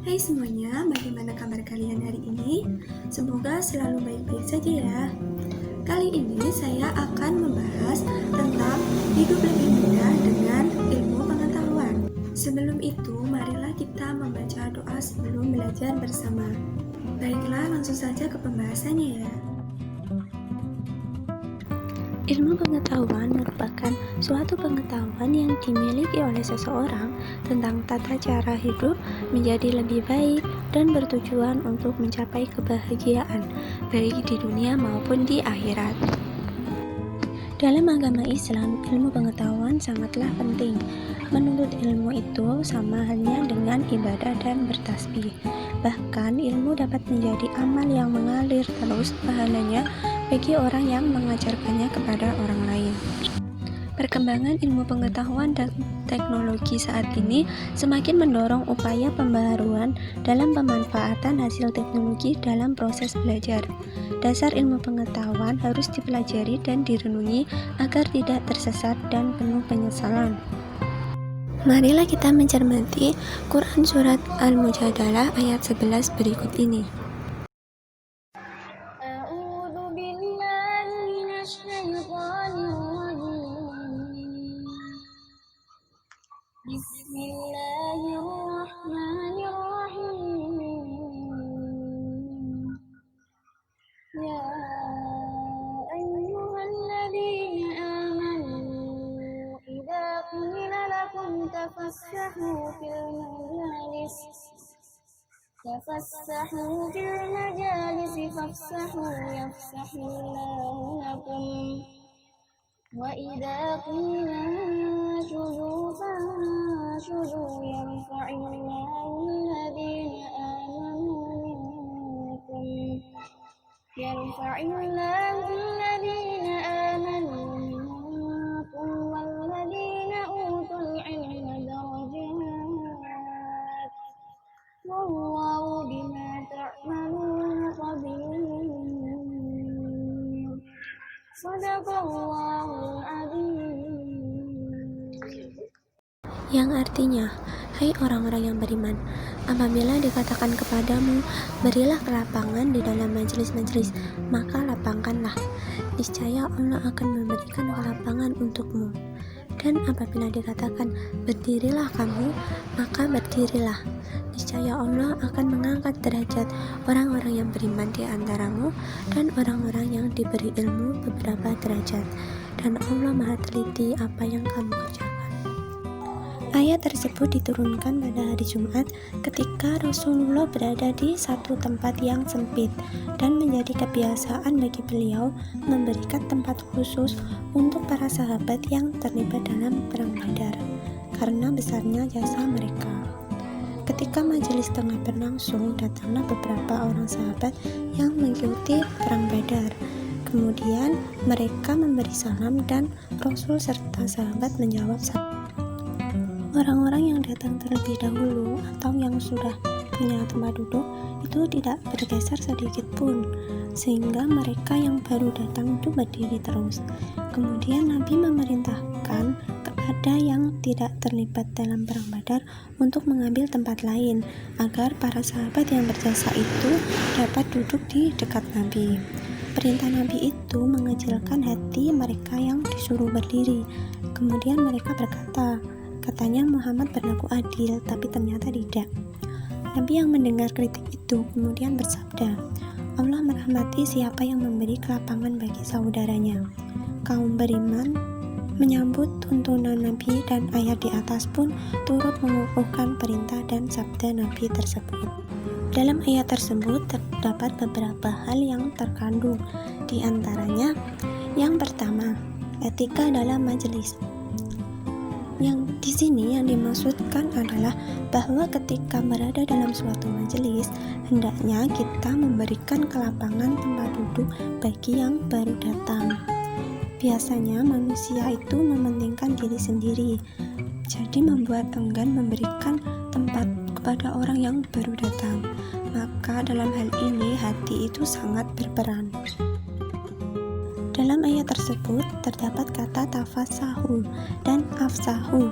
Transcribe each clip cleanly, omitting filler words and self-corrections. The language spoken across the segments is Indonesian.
Hai semuanya, bagaimana kabar kalian hari ini? Semoga selalu baik-baik saja ya. Kali ini saya akan membahas tentang hidup lebih mudah dengan ilmu pengetahuan. Sebelum itu, marilah kita membaca doa sebelum belajar bersama. Baiklah, langsung saja ke pembahasannya ya. Ilmu pengetahuan merupakan suatu pengetahuan yang dimiliki oleh seseorang tentang tata cara hidup menjadi lebih baik dan bertujuan untuk mencapai kebahagiaan, baik di dunia maupun di akhirat. Dalam agama Islam, ilmu pengetahuan sangatlah penting. Menuntut ilmu itu sama halnya dengan ibadah dan bertasbih. Bahkan ilmu dapat menjadi amal yang mengalir terus pahalanya bagi orang yang mengajarkannya kepada orang lain. Perkembangan ilmu pengetahuan dan teknologi saat ini semakin mendorong upaya pembaharuan dalam pemanfaatan hasil teknologi dalam proses belajar. Dasar ilmu pengetahuan harus dipelajari dan direnungi agar tidak tersesat dan penuh penyesalan. Marilah kita mencermati Quran Surat Al-Mujadalah ayat 11 berikut ini. Bismillahirrahmanirrahim. Ya ayyuhalladzina amanu idza qila lakum tafassahu fil majalis fafsahu yafsahullahu lakum wa idza qila shudu fanshudu yarfa'illahu alladhina amanu minkum walladhina utul ilma darajat wallahu bima ta'maluna khabir. Shadaqallahul adzim. Yang artinya, hai orang-orang yang beriman, apabila dikatakan kepadamu, berilah kelapangan di dalam majelis-majelis, maka lapangkanlah. Niscaya Allah akan memberikan kelapangan untukmu. Dan apabila dikatakan, berdirilah kamu, maka berdirilah. Niscaya Allah akan mengangkat derajat orang-orang yang beriman di antaramu dan orang-orang yang diberi ilmu beberapa derajat. Dan Allah Maha teliti apa yang kamu kerjakan. Ayat tersebut diturunkan pada hari Jumat ketika Rasulullah berada di satu tempat yang sempit dan menjadi kebiasaan bagi beliau memberikan tempat khusus untuk para sahabat yang terlibat dalam perang Badar karena besarnya jasa mereka. Ketika majelis tengah berlangsung, datanglah beberapa orang sahabat yang mengikuti perang Badar. Kemudian mereka memberi salam dan Rasul serta sahabat menjawab salam. Orang-orang yang datang terlebih dahulu atau yang sudah punya tempat duduk itu tidak bergeser sedikit pun, sehingga mereka yang baru datang itu berdiri terus. Kemudian Nabi memerintahkan kepada yang tidak terlibat dalam perang Badar untuk mengambil tempat lain agar para sahabat yang berjasa itu dapat duduk di dekat Nabi. Perintah Nabi itu mengecilkan hati mereka yang disuruh berdiri. Kemudian mereka berkata, katanya Muhammad berlaku adil, tapi ternyata tidak. Nabi yang mendengar kritik itu kemudian bersabda, Allah merahmati siapa yang memberi kelapangan bagi saudaranya. Kaum beriman menyambut tuntunan Nabi dan ayat di atas pun turut mengukuhkan perintah dan sabda Nabi tersebut. Dalam ayat tersebut terdapat beberapa hal yang terkandung, di antaranya yang pertama, etika dalam majelis. Yang di sini yang dimaksudkan adalah bahwa ketika berada dalam suatu majelis, hendaknya kita memberikan kelapangan tempat duduk bagi yang baru datang. Biasanya manusia itu mementingkan diri sendiri, jadi membuat enggan memberikan tempat kepada orang yang baru datang. Maka dalam hal ini hati itu sangat berperan. Dalam ayat tersebut terdapat kata tafasahu dan afsahu,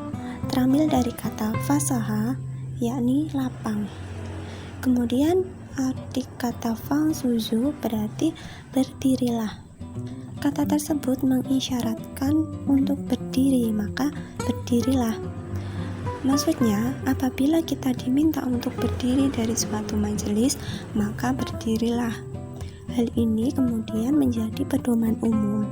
terambil dari kata fasaha, yakni lapang. Kemudian arti kata fangsuzu berarti berdirilah. Kata tersebut mengisyaratkan untuk berdiri, maka berdirilah. Maksudnya, apabila kita diminta untuk berdiri dari suatu majelis, maka berdirilah. Hal ini kemudian menjadi pedoman umum.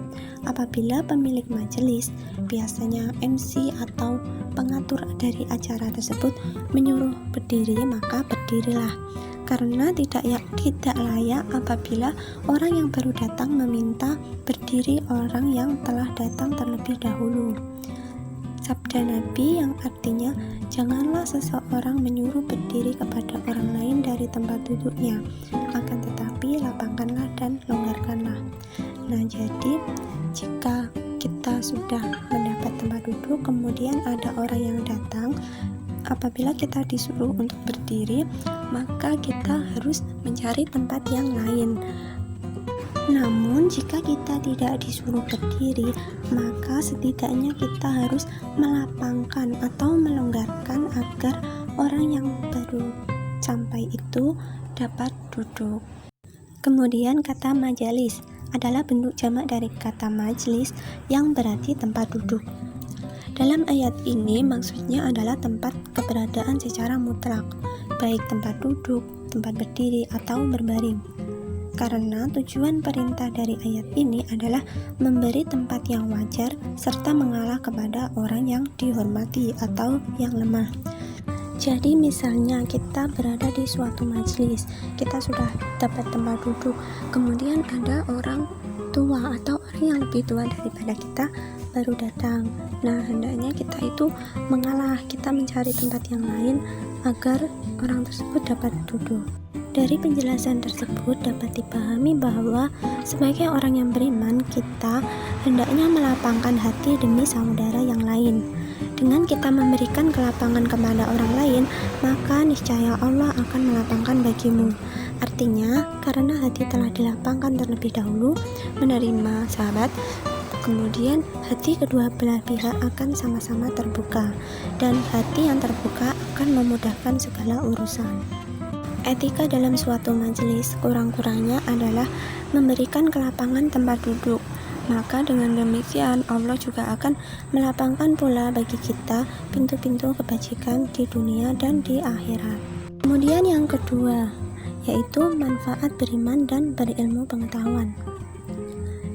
Apabila pemilik majelis, biasanya MC atau pengatur dari acara tersebut menyuruh berdiri, maka berdirilah. Karena tidak layak apabila orang yang baru datang meminta berdiri orang yang telah datang terlebih dahulu. Sabda Nabi yang artinya, janganlah seseorang menyuruh berdiri kepada orang lain dari tempat duduknya, akan tetapi lapangkanlah dan longgarkanlah. Nah, jadi jika kita sudah mendapat tempat duduk, kemudian ada orang yang datang, apabila kita disuruh untuk berdiri, maka kita harus mencari tempat yang lain. Namun jika kita tidak disuruh berdiri, maka setidaknya kita harus melapangkan atau melonggarkan agar orang yang baru sampai itu dapat duduk. Kemudian kata majalis adalah bentuk jamak dari kata majlis yang berarti tempat duduk. Dalam ayat ini maksudnya adalah tempat keberadaan secara mutlak, baik tempat duduk, tempat berdiri, atau berbaring. Karena tujuan perintah dari ayat ini adalah memberi tempat yang wajar serta mengalah kepada orang yang dihormati atau yang lemah. Jadi misalnya kita berada di suatu majelis, kita sudah dapat tempat duduk, kemudian ada orang tua atau orang yang lebih tua daripada kita baru datang. Nah, hendaknya kita itu mengalah, kita mencari tempat yang lain agar orang tersebut dapat duduk. Dari penjelasan tersebut dapat dipahami bahwa sebagai orang yang beriman, kita hendaknya melapangkan hati demi saudara yang lain. Dengan kita memberikan kelapangan kepada orang lain, maka niscaya Allah akan melapangkan bagimu. Artinya, karena hati telah dilapangkan terlebih dahulu menerima sahabat, kemudian hati kedua belah pihak akan sama-sama terbuka, dan hati yang terbuka akan memudahkan segala urusan. Etika dalam suatu majelis kurang-kurangnya adalah memberikan kelapangan tempat duduk. Maka dengan demikian Allah juga akan melapangkan pula bagi kita pintu-pintu kebajikan di dunia dan di akhirat. Kemudian yang kedua, yaitu manfaat beriman dan berilmu pengetahuan.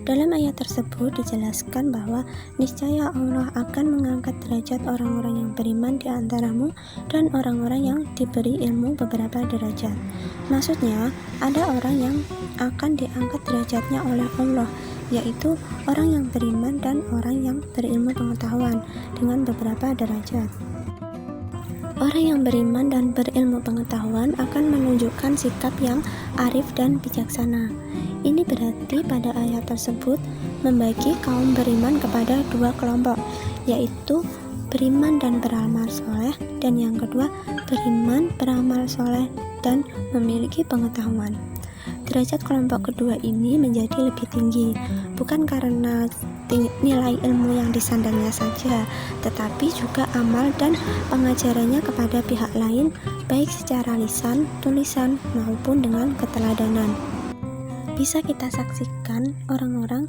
Dalam ayat tersebut dijelaskan bahwa niscaya Allah akan mengangkat derajat orang-orang yang beriman di antaramu dan orang-orang yang diberi ilmu beberapa derajat. Maksudnya, ada orang yang akan diangkat derajatnya oleh Allah, yaitu orang yang beriman dan orang yang berilmu pengetahuan dengan beberapa derajat. Orang yang beriman dan berilmu pengetahuan akan menunjukkan sikap yang arif dan bijaksana. Ini berarti pada ayat tersebut membagi kaum beriman kepada dua kelompok, yaitu beriman dan beramal soleh, dan yang kedua beriman, beramal soleh, dan memiliki pengetahuan. Derajat kelompok kedua ini menjadi lebih tinggi, bukan karena nilai ilmu yang disandangnya saja, tetapi juga amal dan pengajarannya kepada pihak lain, baik secara lisan, tulisan, maupun dengan keteladanan. Bisa kita saksikan orang-orang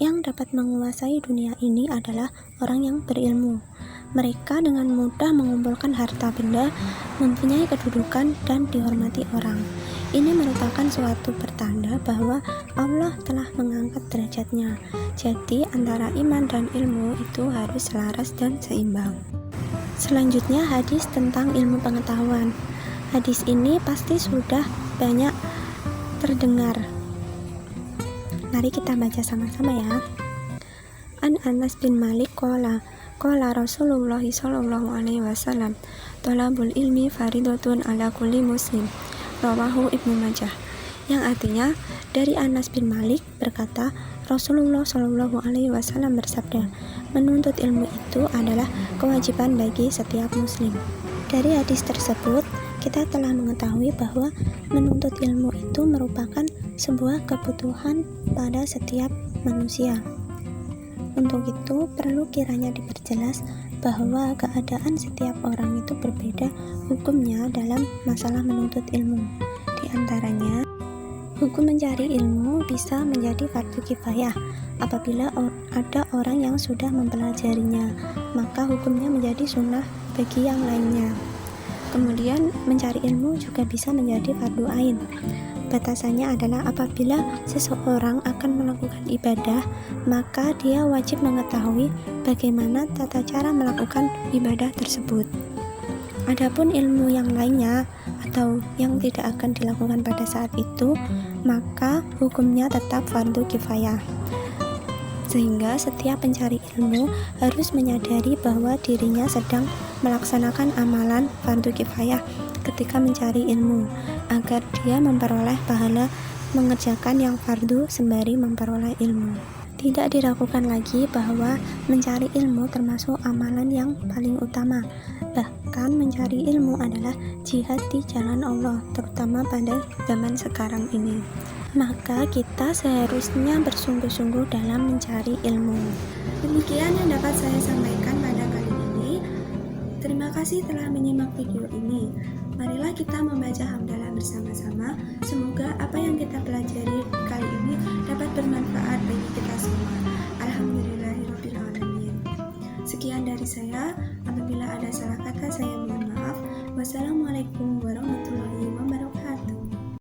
yang dapat menguasai dunia ini adalah orang yang berilmu. Mereka dengan mudah mengumpulkan harta benda, mempunyai kedudukan, dan dihormati orang. Ini merupakan suatu pertanda bahwa Allah telah mengangkat derajatnya. Jadi antara iman dan ilmu itu harus selaras dan seimbang. Selanjutnya hadis tentang ilmu pengetahuan. Hadis ini pasti sudah banyak terdengar. Mari kita baca sama-sama ya. An Anas bin Malik qala Rasulullah sallallahu alaihi wasallam, "Thalabul ilmi faridatun ala kulli muslim." Rawahu Ibnu Majah. Yang artinya, dari Anas bin Malik berkata, Rasulullah sallallahu alaihi wasallam bersabda, menuntut ilmu itu adalah kewajiban bagi setiap muslim. Dari hadis tersebut, kita telah mengetahui bahwa menuntut ilmu itu merupakan sebuah kebutuhan pada setiap manusia. Untuk itu, perlu kiranya diperjelas bahwa keadaan setiap orang itu berbeda hukumnya dalam masalah menuntut ilmu. Di antaranya, hukum mencari ilmu bisa menjadi fardu kifayah. Apabila ada orang yang sudah mempelajarinya, maka hukumnya menjadi sunnah bagi yang lainnya. Kemudian, mencari ilmu juga bisa menjadi fardu ain. Batasannya adalah apabila seseorang akan melakukan ibadah, maka dia wajib mengetahui bagaimana tata cara melakukan ibadah tersebut. Adapun ilmu yang lainnya atau yang tidak akan dilakukan pada saat itu, maka hukumnya tetap fardu kifayah. Sehingga setiap pencari ilmu harus menyadari bahwa dirinya sedang melaksanakan amalan fardu kifayah ketika mencari ilmu, agar dia memperoleh pahala mengerjakan yang fardu sembari memperoleh ilmu. Tidak diragukan lagi bahwa mencari ilmu termasuk amalan yang paling utama. Bahkan mencari ilmu adalah jihad di jalan Allah, terutama pada zaman sekarang ini. Maka kita seharusnya bersungguh-sungguh dalam mencari ilmu. Demikian yang dapat saya sampaikan pada kali ini. Terima kasih telah menyimak video ini. Marilah kita membaca hamdalah bersama-sama. Semoga apa yang kita pelajari kali ini dapat bermanfaat